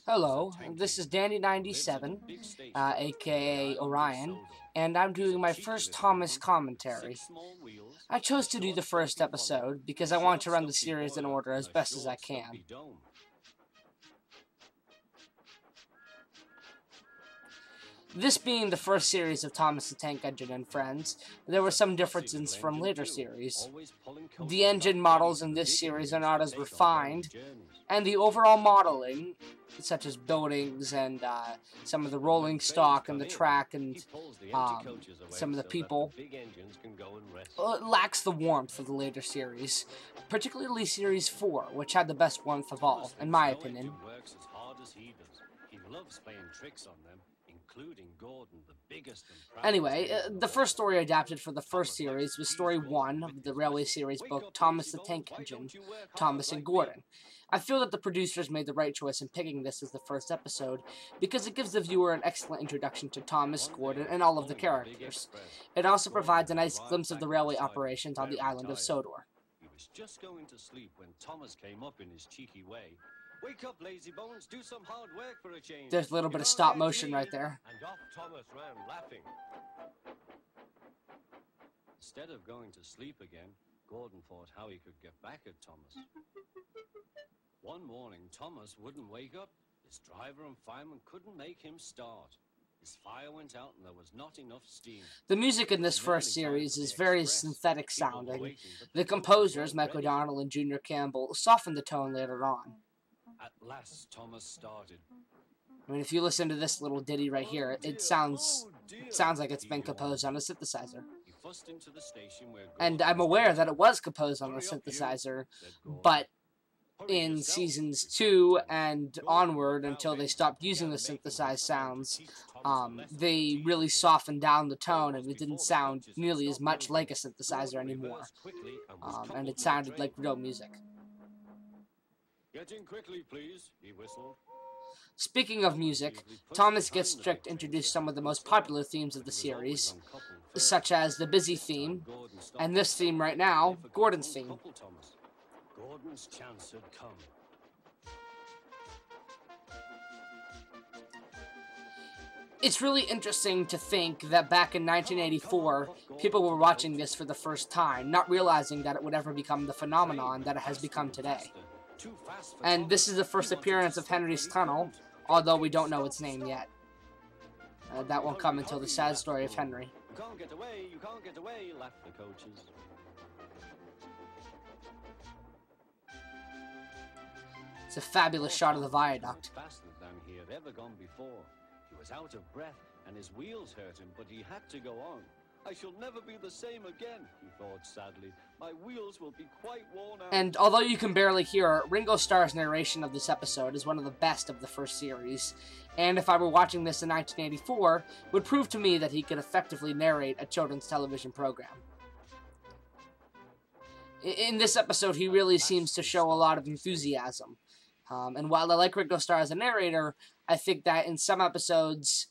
Hello, this is Dandy97, aka Orion, and I'm doing my first Thomas commentary. I chose to do the first episode because I want to run the series in order as best as I can. This being the first series of Thomas the Tank Engine and Friends, there were some differences from later series. The engine models in this series are not as refined, and the overall modeling, such as buildings and some of the rolling stock and the track and some of the people, lacks the warmth of the later series, particularly Series 4, which had the best warmth of all, in my opinion. Anyway, the first story adapted for the first series was Story 1 of the Railway series book Thomas the Tank Engine, Thomas and Gordon. I feel that the producers made the right choice in picking this as the first episode, because it gives the viewer an excellent introduction to Thomas, Gordon, and all of the characters. It also provides a nice glimpse of the railway operations on the island of Sodor. He was just going to sleep when Thomas came up in his cheeky way. Wake up, lazy bones, do some hard work for a change. There's a little bit of stop motion right there. And off Thomas ran, laughing. Instead of going to sleep again, Gordon thought how he could get back at Thomas. One morning, Thomas wouldn't wake up. His driver and fireman couldn't make him start. His fire went out and there was not enough steam. The music in this first series is very synthetic sounding. The composers, Mike O'Donnell and Junior Campbell, softened the tone later on. At last, Thomas started. I mean, if you listen to this little ditty right here, it sounds like it's been composed on a synthesizer. And I'm aware that it was composed on a synthesizer, but in seasons 2 and onward, until they stopped using the synthesized sounds, they really softened down the tone, and it didn't sound nearly as much like a synthesizer anymore. And it sounded like real music. Get in quickly, please, he whistled. Speaking of music, Thomas Gets Strict introduced some of the most popular themes of the series, such as the Busy theme, and this theme right now, Gordon's theme. Gordon's chance had come. It's really interesting to think that back in 1984, people were watching this for the first time, not realizing that it would ever become the phenomenon that it has become today. And this is the first appearance of Henry's Tunnel, although we don't know its name yet. That won't come until the sad story of Henry. You can't get away, you can't get away, laughed the coaches. It's a fabulous shot of the viaduct. Faster than he had ever gone before. He was out of breath and his wheels hurt him, but he had to go on. I shall never be the same again, he thought sadly. My wheels will be quite worn out. And although you can barely hear it, Ringo Starr's narration of this episode is one of the best of the first series. And if I were watching this in 1984, would prove to me that he could effectively narrate a children's television program. In this episode, he really seems to show a lot of enthusiasm. And while I like Ringo Starr as a narrator, I think that in some episodes,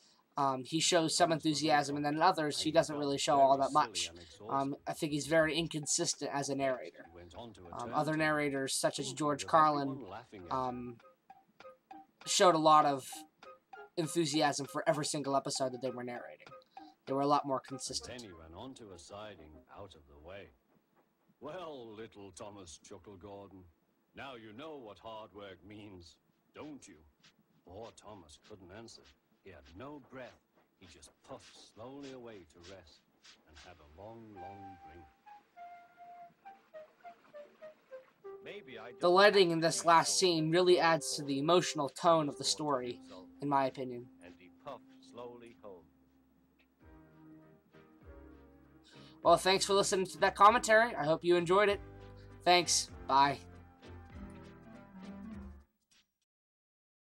he shows some enthusiasm, and then in others, he doesn't really show all that much. I think he's very inconsistent as a narrator. Other narrators, such as George Carlin, showed a lot of enthusiasm for every single episode that they were narrating. They were a lot more consistent. Then he ran onto a siding out of the way. Well, little Thomas, chuckled Gordon. Now you know what hard work means, don't you? Poor Thomas couldn't answer. He had no breath. He just puffed slowly away to rest and had a long, long drink. The lighting in this last scene really adds to the emotional tone of the story, in my opinion. And he puffed slowly home. Well, thanks for listening to that commentary. I hope you enjoyed it. Thanks. Bye.